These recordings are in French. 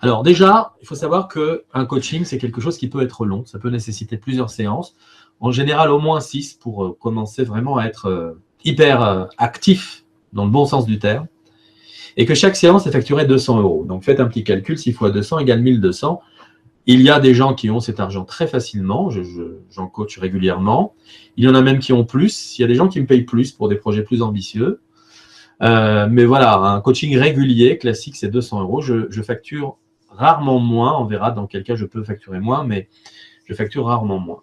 Alors déjà, il faut savoir qu'un coaching, c'est quelque chose qui peut être long. Ça peut nécessiter plusieurs séances. En général, au moins 6 pour commencer vraiment à être hyper actif dans le bon sens du terme. Et que chaque séance est facturée 200 €. Donc faites un petit calcul, 6 fois 200 égale 1200. Il y a des gens qui ont cet argent très facilement. J'en coach régulièrement. Il y en a même qui ont plus. Il y a des gens qui me payent plus pour des projets plus ambitieux. Mais voilà, un coaching régulier, classique, c'est 200 €. Je facture rarement moins. On verra dans quel cas je peux facturer moins, mais je facture rarement moins.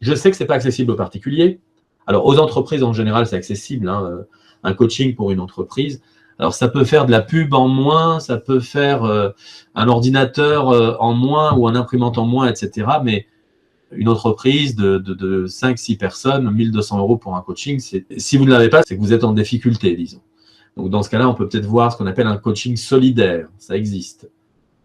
Je sais que ce n'est pas accessible aux particuliers. Alors, aux entreprises, en général, c'est accessible. Hein, un coaching pour une entreprise. Alors, ça peut faire de la pub en moins, ça peut faire un ordinateur en moins ou un imprimante en moins, etc. Mais une entreprise de 5-6 personnes, 1200 € pour un coaching, si vous ne l'avez pas, c'est que vous êtes en difficulté, disons. Donc, dans ce cas-là, on peut peut-être voir ce qu'on appelle un coaching solidaire. Ça existe.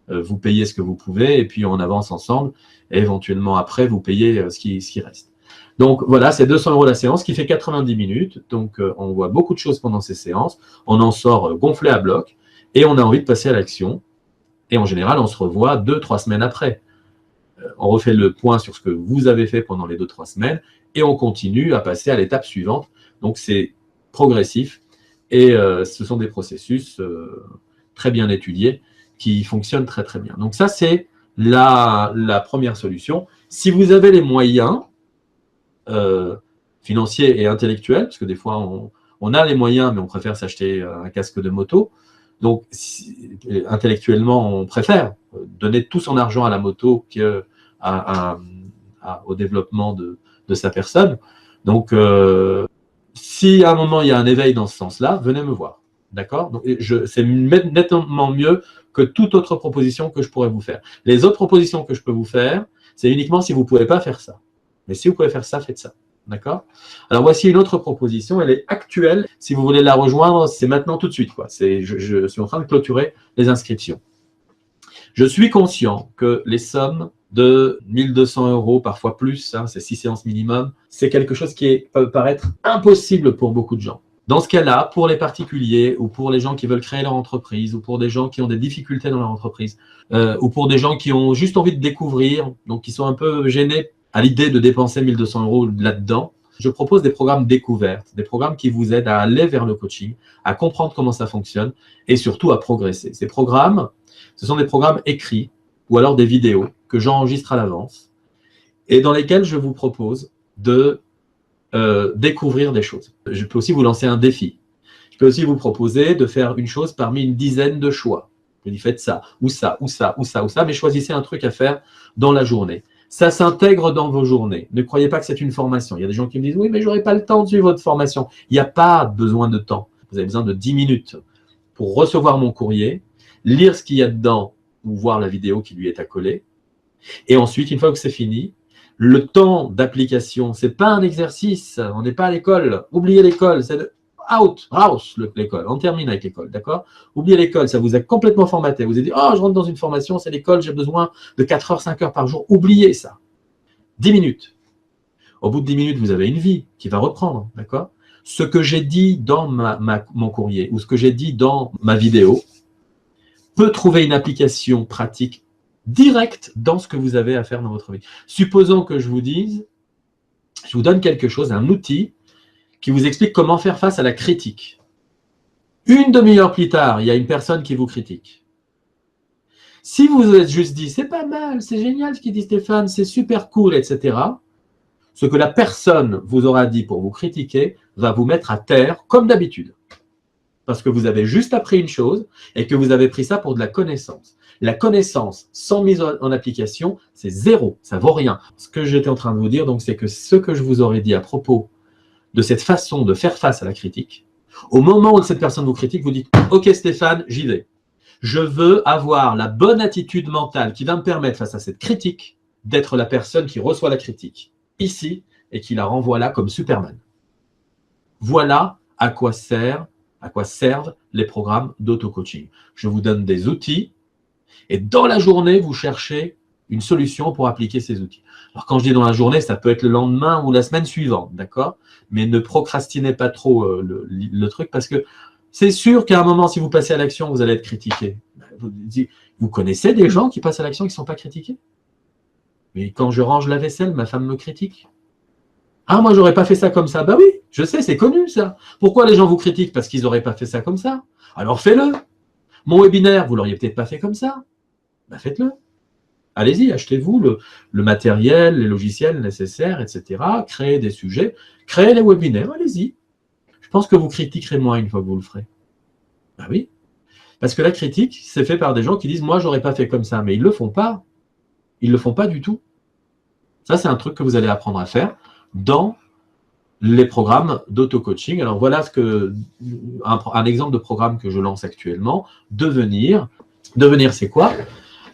Vous payez ce que vous pouvez et puis on avance ensemble. Et éventuellement, après, vous payez ce qui reste. Donc, voilà, c'est 200 € la séance qui fait 90 minutes. Donc, on voit beaucoup de choses pendant ces séances. On en sort gonflé à bloc et on a envie de passer à l'action. Et en général, on se revoit 2-3 semaines après. On refait le point sur ce que vous avez fait pendant les 2-3 semaines et on continue à passer à l'étape suivante. Donc, c'est progressif et ce sont des processus très bien étudiés qui fonctionnent très, très bien. Donc, ça, c'est la première solution. Si vous avez les moyens financiers et intellectuels, parce que des fois, on a les moyens, mais on préfère s'acheter un casque de moto. Donc, intellectuellement, on préfère donner tout son argent à la moto au développement de sa personne. Donc, si à un moment, il y a un éveil dans ce sens-là, venez me voir. D'accord? C'est nettement mieux que toute autre proposition que je pourrais vous faire. Les autres propositions que je peux vous faire, c'est uniquement si vous ne pouvez pas faire ça. Mais si vous pouvez faire ça, faites ça. D'accord? Alors, voici une autre proposition. Elle est actuelle. Si vous voulez la rejoindre, c'est maintenant tout de suite. Je suis en train de clôturer les inscriptions. Je suis conscient que les sommes de 1200 €, parfois plus, hein, c'est 6 séances minimum, c'est quelque chose qui peut paraître impossible pour beaucoup de gens. Dans ce cas-là, pour les particuliers ou pour les gens qui veulent créer leur entreprise ou pour des gens qui ont des difficultés dans leur entreprise ou pour des gens qui ont juste envie de découvrir, donc qui sont un peu gênés à l'idée de dépenser 1200 € là-dedans, je propose des programmes découvertes, des programmes qui vous aident à aller vers le coaching, à comprendre comment ça fonctionne et surtout à progresser. Ces programmes, ce sont des programmes écrits ou alors des vidéos que j'enregistre à l'avance et dans lesquels je vous propose de découvrir des choses. Je peux aussi vous lancer un défi. Je peux aussi vous proposer de faire une chose parmi une dizaine de choix. Je dis faites ça, ou ça, ou ça, ou ça, ou ça, mais choisissez un truc à faire dans la journée. Ça s'intègre dans vos journées. Ne croyez pas que c'est une formation. Il y a des gens qui me disent « Oui, mais je n'aurai pas le temps de suivre votre formation. » Il n'y a pas besoin de temps. Vous avez besoin de 10 minutes pour recevoir mon courrier, lire ce qu'il y a dedans ou voir la vidéo qui lui est accolée. Et ensuite, une fois que c'est fini, le temps d'application, ce n'est pas un exercice. On n'est pas à l'école. Oubliez l'école. C'est out, house, l'école. On termine avec l'école, d'accord? Oubliez l'école, ça vous a complètement formaté. Vous avez dit, oh, je rentre dans une formation, c'est l'école, j'ai besoin de 4 heures, 5 heures par jour. Oubliez ça. 10 minutes. Au bout de 10 minutes, vous avez une vie qui va reprendre, d'accord? Ce que j'ai dit dans mon courrier ou ce que j'ai dit dans ma vidéo peut trouver une application pratique directe dans ce que vous avez à faire dans votre vie. Supposons que je vous dise, je vous donne quelque chose, un outil qui vous explique comment faire face à la critique. Une demi-heure plus tard, il y a une personne qui vous critique. Si vous vous êtes juste dit, c'est pas mal, c'est génial ce qu'il dit Stéphane, c'est super cool, etc., ce que la personne vous aura dit pour vous critiquer va vous mettre à terre comme d'habitude. Parce que vous avez juste appris une chose et que vous avez pris ça pour de la connaissance. La connaissance sans mise en application, c'est zéro, ça vaut rien. Ce que j'étais en train de vous dire, donc, c'est que ce que je vous aurais dit à propos de cette façon de faire face à la critique, au moment où cette personne vous critique, vous dites « Ok Stéphane, j'y vais. Je veux avoir la bonne attitude mentale qui va me permettre face à cette critique d'être la personne qui reçoit la critique ici et qui la renvoie là comme Superman. » Voilà à quoi servent les programmes d'auto-coaching. Je vous donne des outils et dans la journée, vous cherchez une solution pour appliquer ces outils. Alors, quand je dis dans la journée, ça peut être le lendemain ou la semaine suivante, d'accord? Mais ne procrastinez pas trop le truc parce que c'est sûr qu'à un moment, si vous passez à l'action, vous allez être critiqué. Vous connaissez des gens qui passent à l'action et qui ne sont pas critiqués? Mais quand je range la vaisselle, ma femme me critique. Ah, moi, j'aurais pas fait ça comme ça. Bah oui, je sais, c'est connu ça. Pourquoi les gens vous critiquent? Parce qu'ils n'auraient pas fait ça comme ça. Alors fais-le. Mon webinaire, vous l'auriez peut-être pas fait comme ça. Bah faites-le. Allez-y, achetez-vous le matériel, les logiciels nécessaires, etc. Créez des sujets, créez les webinaires, allez-y. Je pense que vous critiquerez moins une fois que vous le ferez. Bah oui. Parce que la critique, c'est fait par des gens qui disent « moi, j'aurais pas fait comme ça ». Mais ils ne le font pas. Ils ne le font pas du tout. Ça, c'est un truc que vous allez apprendre à faire dans les programmes d'auto-coaching. Alors, voilà un exemple de programme que je lance actuellement. Devenir. Devenir, c'est quoi?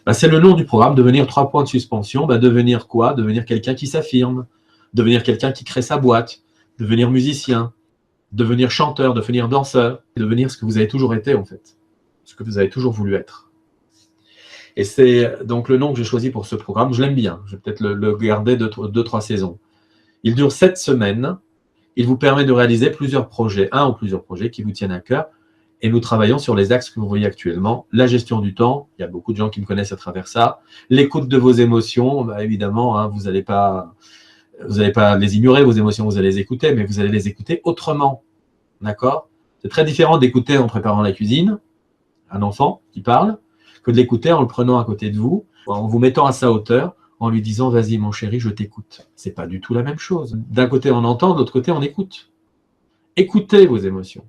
Ben, c'est le nom du programme. Devenir 3 points de suspension. Ben, devenir quoi? Devenir quelqu'un qui s'affirme. Devenir quelqu'un qui crée sa boîte. Devenir musicien. Devenir chanteur. Devenir danseur. Devenir ce que vous avez toujours été, en fait. Ce que vous avez toujours voulu être. Et c'est donc le nom que j'ai choisi pour ce programme. Je l'aime bien. Je vais peut-être le garder 2-3 saisons. Il dure 7 semaines. Il vous permet de réaliser plusieurs projets, un ou plusieurs projets qui vous tiennent à cœur. Et nous travaillons sur les axes que vous voyez actuellement. La gestion du temps, il y a beaucoup de gens qui me connaissent à travers ça. L'écoute de vos émotions, bah évidemment, hein, vous n'allez pas les ignorer, vos émotions, vous allez les écouter, mais vous allez les écouter autrement. D'accord? C'est très différent d'écouter en préparant la cuisine, un enfant qui parle, que de l'écouter en le prenant à côté de vous, en vous mettant à sa hauteur, en lui disant « Vas-y, mon chéri, je t'écoute ». Ce n'est pas du tout la même chose. D'un côté, on entend, de l'autre côté, on écoute. Écoutez vos émotions.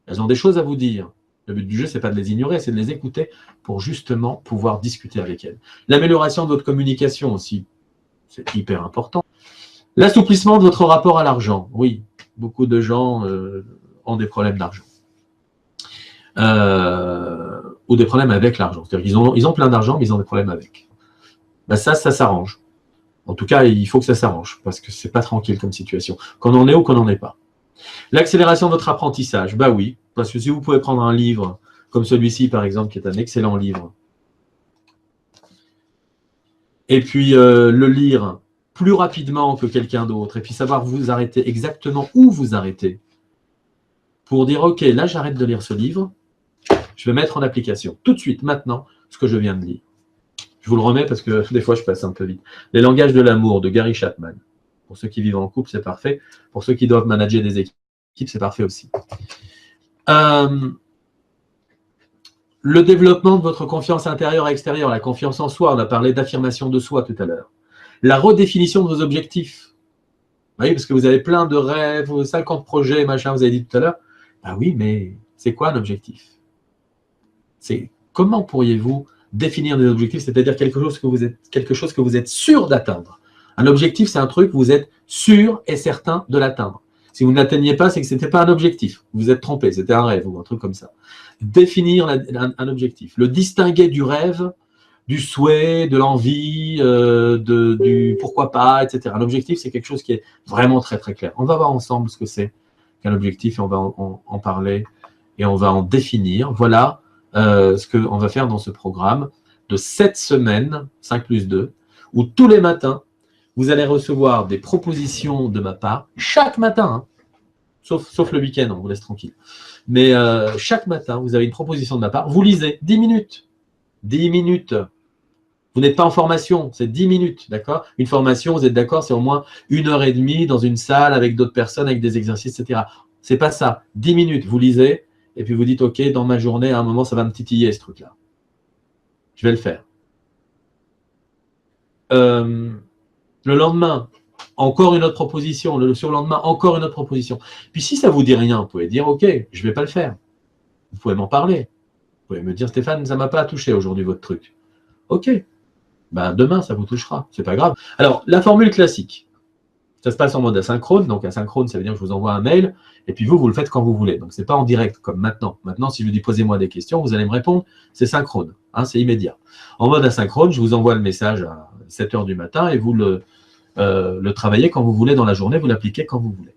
Elles ont des choses à vous dire. Le but du jeu, ce n'est pas de les ignorer, c'est de les écouter pour justement pouvoir discuter avec elles. L'amélioration de votre communication aussi, c'est hyper important. L'assouplissement de votre rapport à l'argent. Oui, beaucoup de gens ont des problèmes d'argent. Ou des problèmes avec l'argent. C'est-à-dire qu'ils ont plein d'argent, mais ils ont des problèmes avec. Ben ça s'arrange. En tout cas, il faut que ça s'arrange, parce que c'est pas tranquille comme situation. Qu'on en est ou qu'on n'en est pas. L'accélération de votre apprentissage, bah oui, parce que si vous pouvez prendre un livre, comme celui-ci par exemple, qui est un excellent livre, et puis le lire plus rapidement que quelqu'un d'autre, et puis savoir vous arrêter exactement où vous arrêtez, pour dire, ok, là j'arrête de lire ce livre, je vais mettre en application tout de suite, maintenant, ce que je viens de lire. Je vous le remets parce que des fois, je passe un peu vite. Les langages de l'amour de Gary Chapman. Pour ceux qui vivent en couple, c'est parfait. Pour ceux qui doivent manager des équipes, c'est parfait aussi. Le développement de votre confiance intérieure et extérieure, la confiance en soi, on a parlé d'affirmation de soi tout à l'heure. La redéfinition de vos objectifs. Vous voyez, parce que vous avez plein de rêves, 50 projets, machin, vous avez dit tout à l'heure. Ah oui, mais c'est quoi un objectif? C'est comment pourriez-vous définir des objectifs, c'est-à-dire quelque chose que vous êtes sûr d'atteindre. Un objectif, c'est un truc que vous êtes sûr et certain de l'atteindre. Si vous ne l'atteignez pas, c'est que ce n'était pas un objectif. Vous vous êtes trompé, c'était un rêve ou un truc comme ça. Définir un objectif, le distinguer du rêve, du souhait, de l'envie, du pourquoi pas, etc. Un objectif, c'est quelque chose qui est vraiment très très clair. On va voir ensemble ce que c'est qu'un objectif et on va en parler et on va en définir. Voilà ce qu'on va faire dans ce programme de 7 semaines, 5 plus 2, où tous les matins, vous allez recevoir des propositions de ma part, chaque matin, hein, sauf le week-end, on vous laisse tranquille. Mais chaque matin, vous avez une proposition de ma part, vous lisez 10 minutes. 10 minutes. Vous n'êtes pas en formation, c'est 10 minutes, d'accord? Une formation, vous êtes d'accord, c'est au moins 1h30 dans une salle avec d'autres personnes, avec des exercices, etc. C'est pas ça. 10 minutes, vous lisez, et puis vous dites, OK, dans ma journée, à un moment, ça va me titiller, ce truc-là. Je vais le faire. Le lendemain, encore une autre proposition. Le surlendemain, encore une autre proposition. Puis si ça ne vous dit rien, vous pouvez dire, OK, je ne vais pas le faire. Vous pouvez m'en parler. Vous pouvez me dire, Stéphane, ça ne m'a pas touché aujourd'hui, votre truc. OK. Ben, demain, ça vous touchera. C'est pas grave. Alors, la formule classique. Ça se passe en mode asynchrone. Donc, asynchrone, ça veut dire que je vous envoie un mail. Et puis, vous le faites quand vous voulez. Donc, ce n'est pas en direct comme maintenant. Maintenant, si je vous dis posez-moi des questions, vous allez me répondre. C'est synchrone. Hein, c'est immédiat. En mode asynchrone, je vous envoie le message à 7 h du matin et vous le travaillez quand vous voulez dans la journée. Vous l'appliquez quand vous voulez.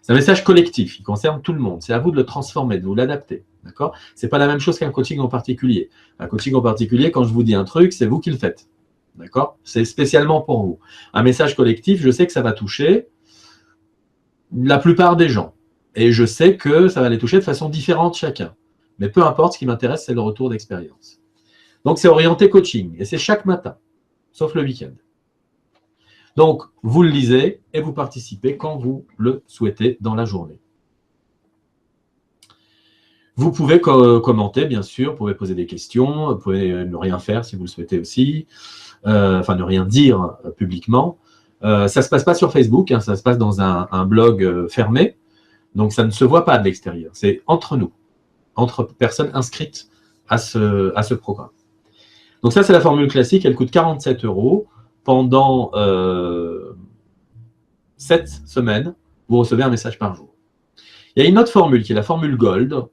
C'est un message collectif. Il concerne tout le monde. C'est à vous de le transformer, de vous l'adapter. D'accord ? Ce n'est pas la même chose qu'un coaching en particulier. Un coaching en particulier, quand je vous dis un truc, c'est vous qui le faites. D'accord ? C'est spécialement pour vous. Un message collectif, je sais que ça va toucher la plupart des gens. Et je sais que ça va les toucher de façon différente chacun. Mais peu importe, ce qui m'intéresse, c'est le retour d'expérience. Donc, c'est orienté coaching et c'est chaque matin, sauf le week-end. Donc, vous le lisez et vous participez quand vous le souhaitez dans la journée. Vous pouvez commenter, bien sûr, vous pouvez poser des questions, vous pouvez ne rien faire si vous le souhaitez aussi, enfin ne rien dire publiquement. Ça ne se passe pas sur Facebook, hein, ça se passe dans un blog fermé, donc ça ne se voit pas de l'extérieur. C'est entre nous, entre personnes inscrites à ce programme. Donc ça, c'est la formule classique, elle coûte 47 € pendant 7 semaines, vous recevez un message par jour. Il y a une autre formule qui est la formule Gold,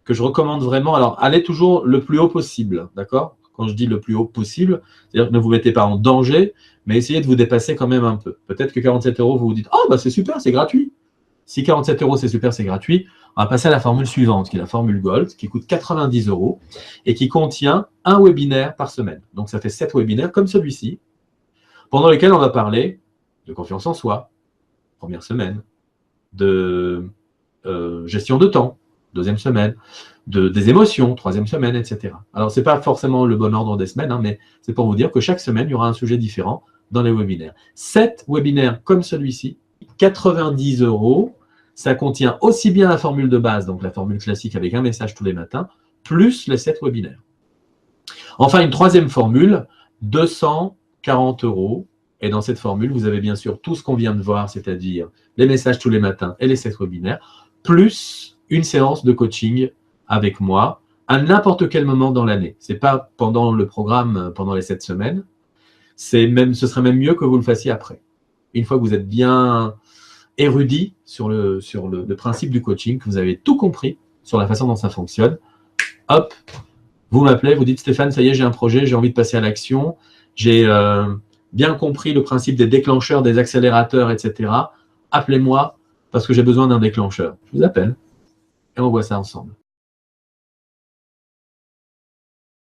que je recommande vraiment. Alors, allez toujours le plus haut possible, d'accord? Quand je dis le plus haut possible, c'est-à-dire que ne vous mettez pas en danger, mais essayez de vous dépasser quand même un peu. Peut-être que 47 €, vous vous dites « Oh, bah c'est super, c'est gratuit ». Si 47 € c'est super, c'est gratuit, on va passer à la formule suivante, qui est la formule Gold, qui coûte 90 € et qui contient un webinaire par semaine. Donc, ça fait 7 webinaires comme celui-ci, pendant lesquels on va parler de confiance en soi, première semaine, de gestion de temps, deuxième semaine, des émotions, troisième semaine, etc. Alors, ce n'est pas forcément le bon ordre des semaines, hein, mais c'est pour vous dire que chaque semaine, il y aura un sujet différent dans les webinaires. 7 webinaires comme celui-ci, 90 €, ça contient aussi bien la formule de base, donc la formule classique avec un message tous les matins, plus les 7 webinaires. Enfin, une troisième formule, 240 €. Et dans cette formule, vous avez bien sûr tout ce qu'on vient de voir, c'est-à-dire les messages tous les matins et les 7 webinaires, plus une séance de coaching avec moi à n'importe quel moment dans l'année. Ce n'est pas pendant le programme, pendant les 7 semaines. Ce serait même mieux que vous le fassiez après. Une fois que vous êtes bien érudit sur le principe du coaching, que vous avez tout compris sur la façon dont ça fonctionne, hop, vous m'appelez, vous dites « Stéphane, ça y est, j'ai un projet, j'ai envie de passer à l'action, j'ai bien compris le principe des déclencheurs, des accélérateurs, etc. Appelez-moi parce que j'ai besoin d'un déclencheur. » Je vous appelle et on voit ça ensemble.